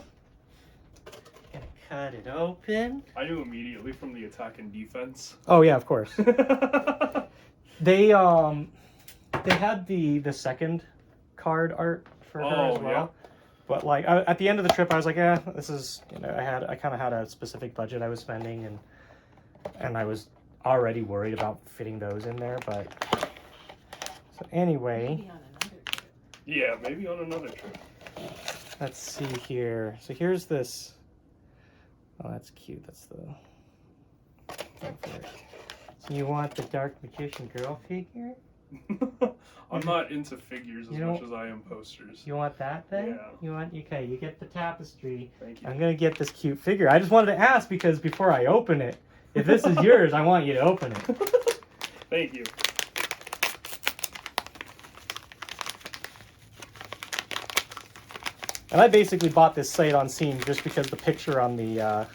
cut it open. I knew immediately from the attack and defense. Oh yeah, of course. They had the second card art for her as well. Yeah. But like at the end of the trip, I was like, yeah, this is, you know, I kind of had a specific budget I was spending, and I was already worried about fitting those in there. But so anyway, Maybe on another trip. Yeah, maybe on another trip. let's see here. So here's this. Oh, that's cute. That's the. So you want the Dark Magician girl figure? I'm not into figures as You much don't- as I am posters. You want that thing? Yeah. You want, okay, you get the tapestry. Thank you. I'm gonna get this cute figure. I just wanted to ask because before I open it, if this is yours, I want you to open it. Thank you. And I basically bought this sight unseen just because the picture on the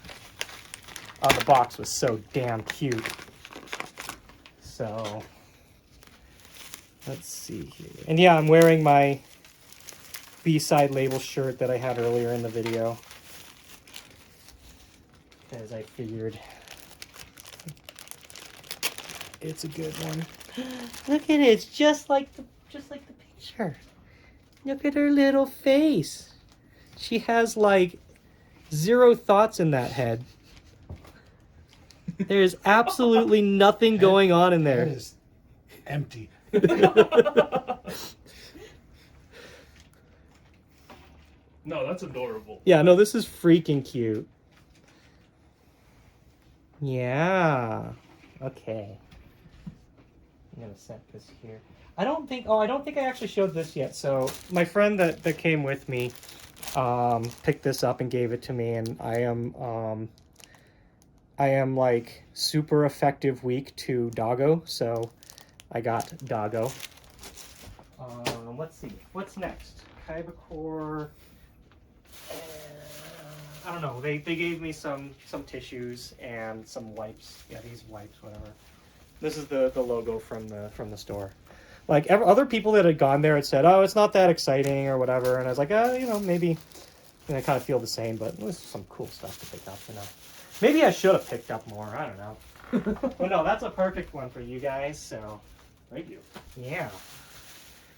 box was so damn cute. So let's see here. And yeah, I'm wearing my B-side label shirt that I had earlier in the video, as I figured it's a good one. Look at it, it's just like the picture. Look at her little face. She has like 0 thoughts in that head. There's absolutely nothing going on in there. That is empty. No, that's adorable. Yeah, no, this is freaking cute. Yeah. Okay. I'm gonna set this here. I don't think I actually showed this yet. So my friend that came with me picked this up and gave it to me, and I am like super effective weak to doggo, so I got doggo. Let's see, what's next? Kaibacore. I don't know. They gave me some tissues and some wipes. Yeah, these wipes, whatever. This is the logo from the store. Like other people that had gone there had said, "Oh, it's not that exciting" or whatever, and I was like, you know, maybe. And I kind of feel the same, but this is some cool stuff to pick up, you know. Maybe I should have picked up more. I don't know. But no, that's a perfect one for you guys. So, Thank you. yeah.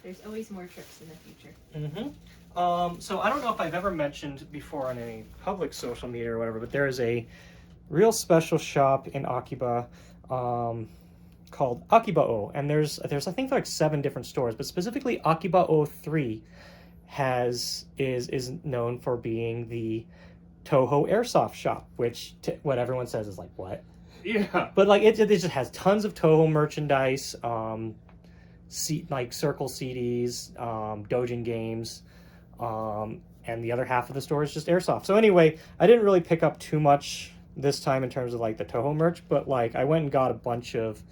There's always more trips in the future. Mm-hmm. So I don't know if I've ever mentioned before on any public social media or whatever, but there is a real special shop in Akiba called Akiba-O, and there's I think like 7 different stores, but specifically Akiba-O 3 is known for being the Toho airsoft shop, which what everyone says is like, what? Yeah. But like it just has tons of Toho merchandise, like Circle CDs, Dojin games, and the other half of the store is just airsoft. So anyway, I didn't really pick up too much this time in terms of like the Toho merch, but like I went and got a bunch of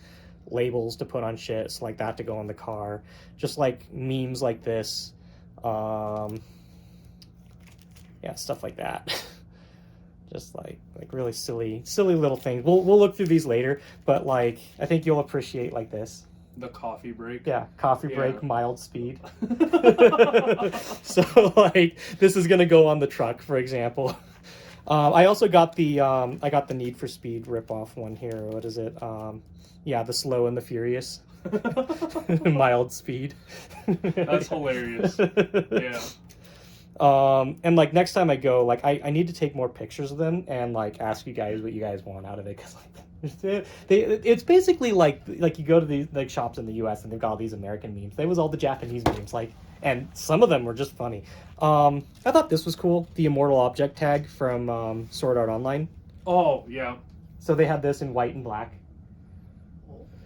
labels to put on shit like that to go in the car, just like memes like this, yeah, stuff like that. Just like really silly little things. We'll look through these later, but like I think you'll appreciate like this. The coffee break. Yeah, coffee break, Yeah. mild speed. So like this is gonna go on the truck, for example. I also got the Need for Speed ripoff one here. What is it? Yeah, the Slow and the Furious. Mild speed. That's hilarious. Yeah. And like next time I go, like I need to take more pictures of them and like ask you guys what you guys want out of it, because like it's basically like you go to these like shops in the US and they've got all these American memes. They was all the Japanese memes, like, and some of them were just funny. I thought this was cool, the Immortal Object tag from Sword Art Online. Oh, yeah. So they had this in white and black.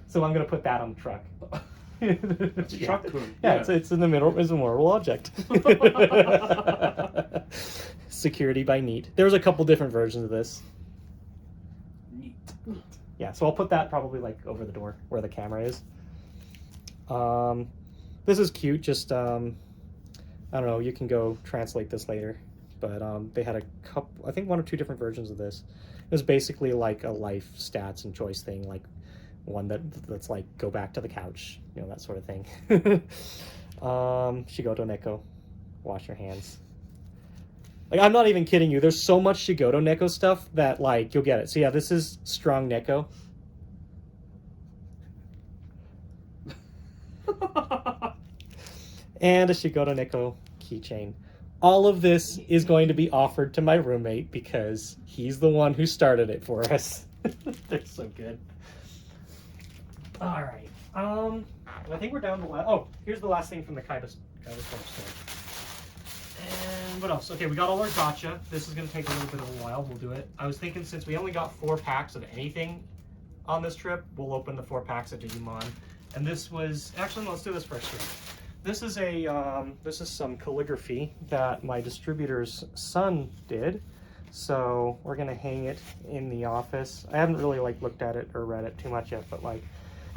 So I'm gonna put that on the truck. It's a truck tune. Yeah, it's in the middle. It's a Immortal Object. Security by Neat. There's a couple different versions of this. Neat. Yeah, so I'll put that probably like over the door where the camera is. This is cute. Just I don't know. You can go translate this later, but they had a couple. I think 1 or 2 different versions of this. It was basically like a life stats and choice thing, like one that's like go back to the couch, you know, that sort of thing. Shigoto Neko, wash your hands. Like, I'm not even kidding you. There's so much Shigoto Neko stuff that, like, you'll get it. So, yeah, this is Strong Neko. And a Shigoto Neko keychain. All of this is going to be offered to my roommate because he's the one who started it for us. They're so good. All right. I think we're down to the last. Oh, here's the last thing from the Kaiba store. And what else? Okay, we got all our gacha. This is going to take a little bit of a while. We'll do it. I was thinking since we only got 4 packs of anything on this trip, we'll open the 4 packs of Digimon. And this was actually let's do this first. This is this is some calligraphy that my distributor's son did. So we're gonna hang it in the office. I haven't really like looked at it or read it too much yet, but like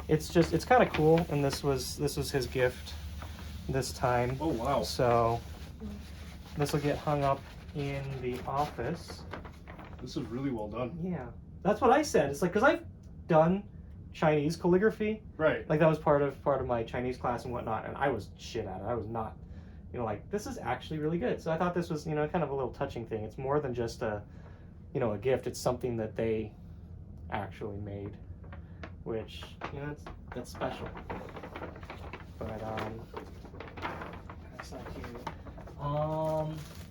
it's kind of cool. And this was his gift this time. Oh wow! So this will get hung up in the office. This is really well done. Yeah, that's what I said. It's like because I've done Chinese calligraphy, right? Like that was part of my Chinese class and whatnot, and I was shit at it. I was not, like this is actually really good. So I thought this was, kind of a little touching thing. It's more than just a gift. It's something that they actually made, which that's special. But that's not cute.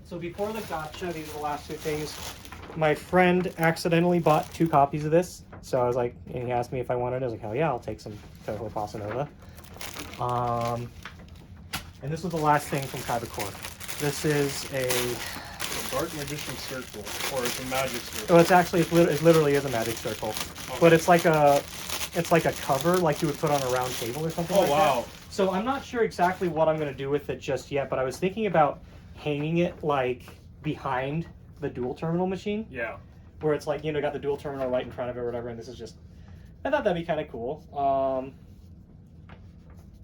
So before the gacha, these are the last 2 things. My friend accidentally bought 2 copies of this. So I was like, and he asked me if I wanted it. I was like, hell yeah, I'll take some Toho Bossa Nova. And this was the last thing from Kaiba. This is a Dark Magician Circle, or it's a magic circle. Oh, it literally is a magic circle, Okay. but it's like a cover, like you would put on a round table or something. Oh like wow! That. So I'm not sure exactly what I'm going to do with it just yet, but I was thinking about hanging it like behind the dual terminal machine. Yeah. Where it's like, got the dual terminal right in front of it or whatever, and this is just, I thought that'd be kind of cool.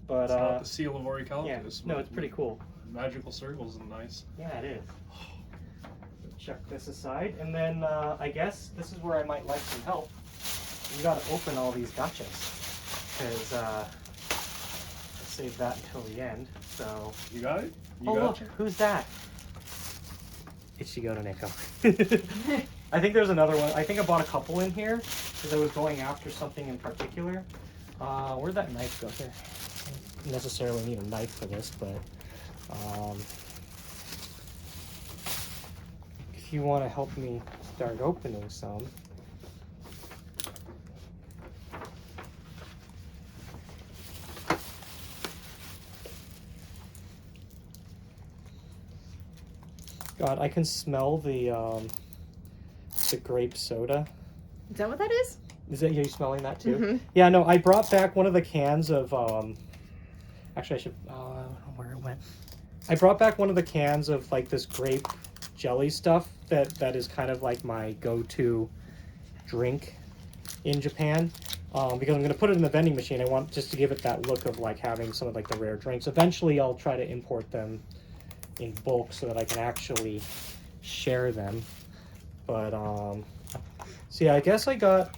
But, it's not the seal of Orichalcus. Yeah, no, it's pretty cool. Magical circles are nice. Yeah, it is. Chuck this aside, and then I guess this is where I might like some help. We gotta open all these gachas, because I'll save that until the end, so. You got it? Oh, look, who's that? It's Shigoto Neko. I think there's another one. I think I bought a couple in here because I was going after something in particular. Where'd that knife go? Here. I don't necessarily need a knife for this, but if you want to help me start opening some. God, I can smell the grape soda. Is that what that is? Is that you smelling that too? Mm-hmm. Yeah, no, I brought back one of the cans of actually I should I don't know where it went. I brought back one of the cans of like this grape jelly stuff that is kind of like my go-to drink in Japan. Because I'm going to put it in the vending machine. I want just to give it that look of like having some of like the rare drinks. Eventually I'll try to import them in bulk so that I can actually share them. But so yeah, I guess I got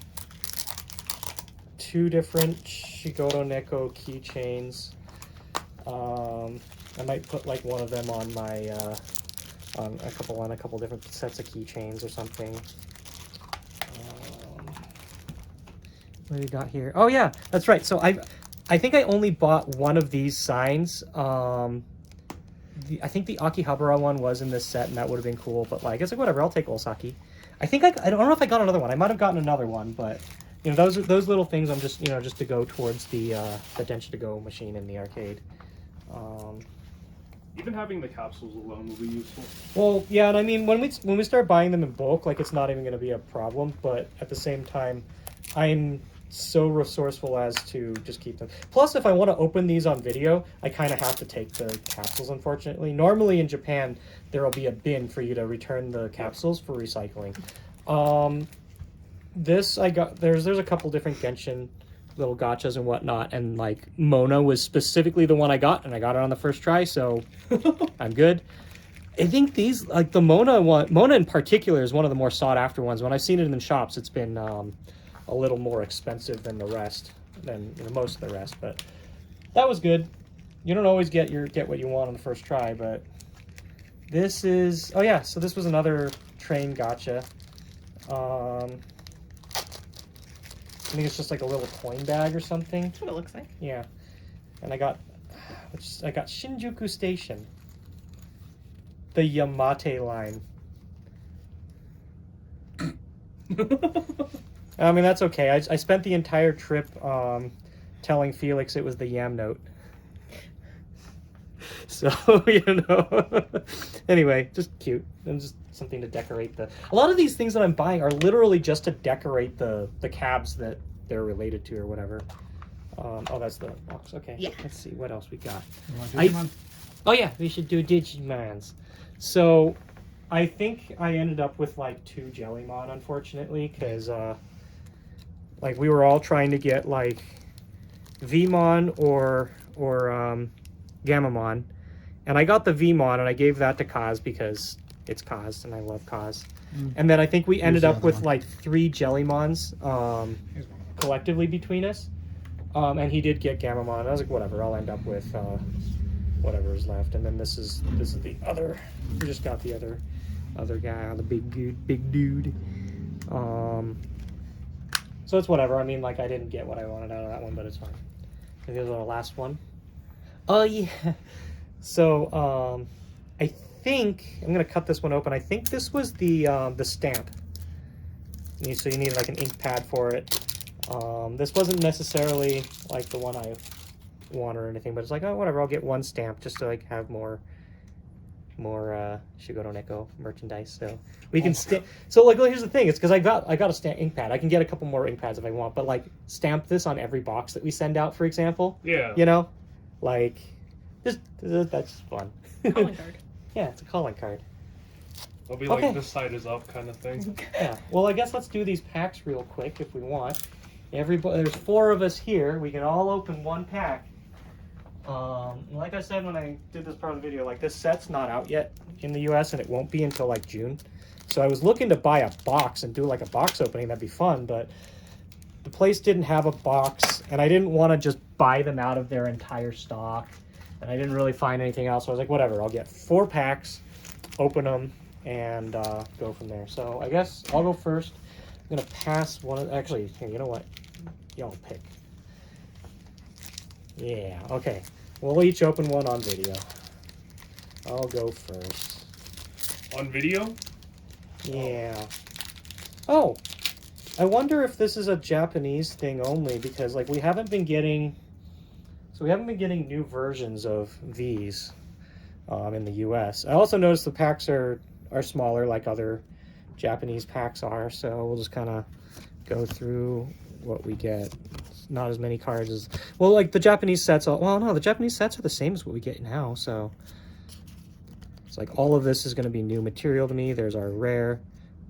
2 different Shigoto Neko keychains. I might put like one of them on my on a couple different sets of keychains or something. What do we got here? Oh yeah, that's right. So I think I only bought one of these signs. I think the Akihabara one was in this set, and that would have been cool. But like, I guess like whatever. I'll take Osaki. I think I don't know if I got another one. I might have gotten another one, but those little things. I'm just just to go towards the Densha to Go machine in the arcade. Even having the capsules alone will be useful. Well, yeah, and I mean when we start buying them in bulk, like it's not even going to be a problem. But at the same time, I'm so resourceful as to just keep them. Plus, if I want to open these on video, I kind of have to take the capsules, unfortunately. Normally in Japan, there will be a bin for you to return the capsules for recycling. This I got, there's a couple different Genshin little gachas and whatnot, and like Mona was specifically the one I got, and I got it on the first try, so I'm good. I think these, like the Mona one, Mona in particular is one of the more sought after ones. When I've seen it in the shops, it's been a little more expensive than the rest, than most of the rest, but that was good. You don't always get what you want on the first try, but This is, oh yeah, so this was another train gotcha. I think it's just like a little coin bag or something. That's what it looks like. Yeah. And I got Shinjuku Station. The Yamate line. I mean, that's okay. I spent the entire trip telling Felix it was the Yam note. So, you know. Anyway, just cute. And just something to decorate the... A lot of these things that I'm buying are literally just to decorate the cabs that they're related to or whatever. Oh, that's the box. Okay. Yeah. Let's see what else we got. You want Digimon? Oh yeah, we should do Digimons. So, I think I ended up with like 2 Jellymon, unfortunately, because like we were all trying to get like Vmon or Gammamon, and I got the Vmon and I gave that to Kaz because it's Kaz and I love Kaz. And then I think we ended up with like 3 Jellymons Here's one. collectively between us. And he did get Gammamon. I was like, whatever, I'll end up with whatever is left. And then this is the other. We just got the other guy, the big dude. So it's whatever. I mean, like I didn't get what I wanted out of that one, but it's fine. And here's our last one. Oh yeah. So I think I'm gonna cut this one open. I think this was the stamp. So you need like an ink pad for it. This wasn't necessarily like the one I want or anything, but it's like, oh, whatever, I'll get 1 stamp just to like have more Shigoro Neko merchandise. So we can so like, well, here's the thing, it's because I got a stamp ink pad. I can get a couple more ink pads if I want, but like stamp this on every box that we send out, for example. Yeah. You know, like just that's fun. Calling card. Yeah, it's a calling card. It'll be Okay. like this side is up kind of thing. Yeah. Well, I guess let's do these packs real quick if we want. Everybody, there's 4 of us here. We can all open 1 pack. Like I said when I did this part of the video, like this set's not out yet in the US, and it won't be until like June. So I was looking to buy a box and do like a box opening. That'd be fun, but the place didn't have a box, and I didn't want to just buy them out of their entire stock, and I didn't really find anything else. So I was like, whatever, I'll get 4 packs, open them, and go from there. So I guess I'll go first. I'm gonna pass one of, actually, here, you know what? Y'all pick. Yeah, okay. We'll each open one on video. I'll go first. On video? Yeah. Oh, I wonder if this is a Japanese thing only, because like we haven't been getting new versions of these in the US. I also noticed the packs are smaller like other Japanese packs are, so we'll just kind of go through what we get. It's not as many cards as, well, like the Japanese sets, well, no, the Japanese sets are the same as what we get now, so it's like all of this is going to be new material to me. There's our rare,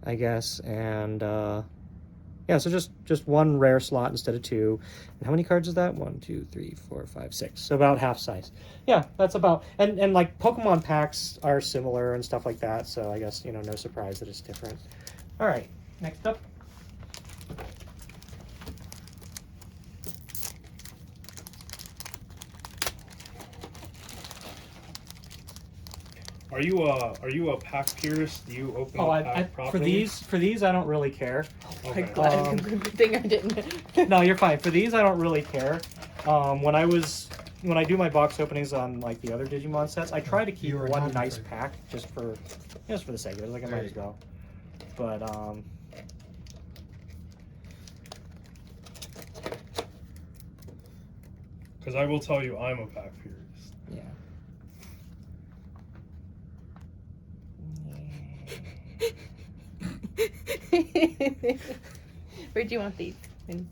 I guess, and yeah, so just 1 rare slot instead of 2. And how many cards is that? 1, 2, 3, 4, 5, 6. So about half size. Yeah, that's about, and like Pokemon packs are similar and stuff like that, so I guess, you know, no surprise that it's different. All right, next up. Are you a pack purist? Do you open a pack for properly? these I don't really care. Okay. Good thing I didn't. No, you're fine. For these I don't really care. When I do my box openings on like the other Digimon sets, I try to keep You were one not nice afraid. pack just for the sake of it. Like I might as well. But Because I will tell you, I'm a pack purist. yeah. Where do you want these? Just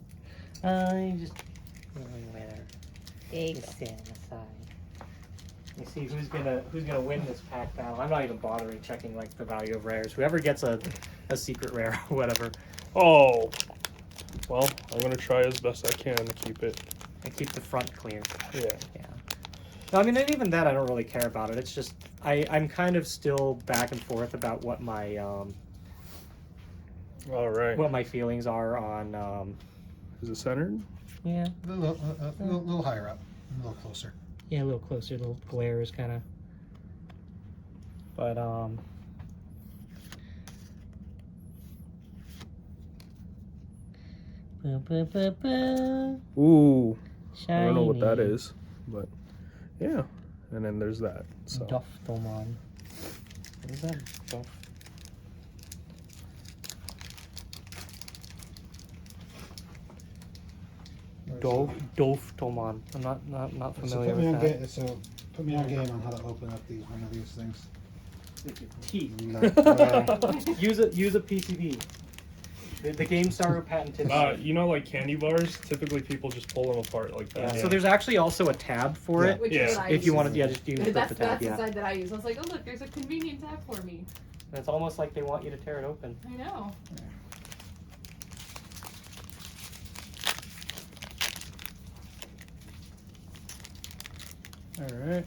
whatever. There you go. Just stand aside. You see who's gonna win this pack battle. I'm not even bothering checking like the value of rares. Whoever gets a secret rare or whatever. Oh. Well, I'm gonna try as best I can to keep it. And keep the front clear. Yeah. Yeah. No, I mean, and even that I don't really care about it. It's just I'm kind of still back and forth about what my All right. what my feelings are on Is it centered? yeah. A little higher up. A little closer. Yeah, a little closer, a little glare is kind of... But Ooh, I shiny. don't know what that is, but yeah. And then there's that. So Doftomon. What is that? Doftomon. I'm not So familiar put me with on that. so put me on game on how to open up one of these things. Key. No, Use a PCB. The GameStar patented. you know, like candy bars, typically people just pull them apart like that. So there's actually also a tab for Yeah. it. Which Yeah. is what I If you use. wanted, just use the That's tab. the Yeah. side that I use. I was like, oh look, there's a convenient tab for me. And it's almost like they want you to tear it open. I know. All right.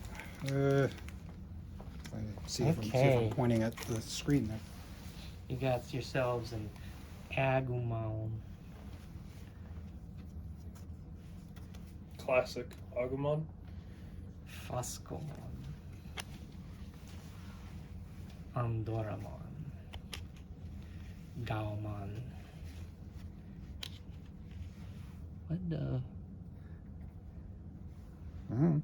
See if Okay. I'm pointing at the screen there. You got yourselves an Agumon. Classic Agumon. Foscomon. Andoramon. Gaomon. What the? Oh.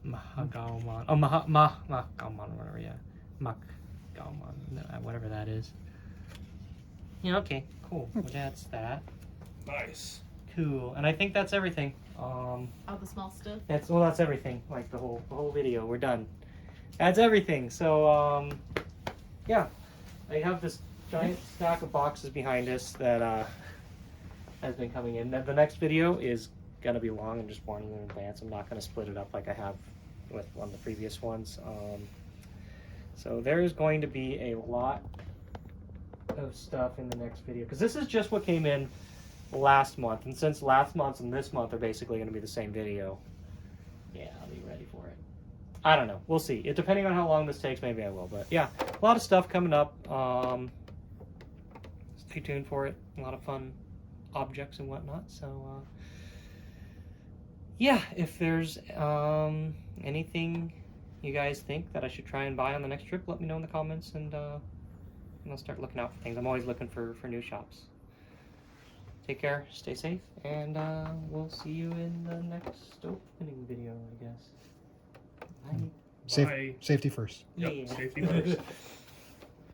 Mahagaomon. Oh, Mahagaomon, whatever, yeah. Gaomon, whatever that is. Yeah, okay, cool. Well, that's that. Nice. Cool. And I think that's everything. All the small stuff. That's everything. Like the whole video. We're done. That's everything. So yeah. I have this giant stack of boxes behind us that has been coming in. The next video is gonna be long. I'm just warning you in advance. I'm not gonna split it up like I have with one of the previous ones. So there's going to be a lot of stuff in the next video because this is just what came in last month, and since last month and this month are basically going to be the same video, yeah, I'll be ready for it. I don't know. We'll see. Depending on how long this takes, maybe I will. But yeah, a lot of stuff coming up. Stay tuned for it. A lot of fun objects and whatnot. So yeah, if there's anything you guys think that I should try and buy on the next trip, let me know in the comments, and I'll start looking out for things. I'm always looking for new shops. Take care, stay safe, and we'll see you in the next opening video, I guess. Bye. Bye. Safety first. Yep, Yeah. safety first.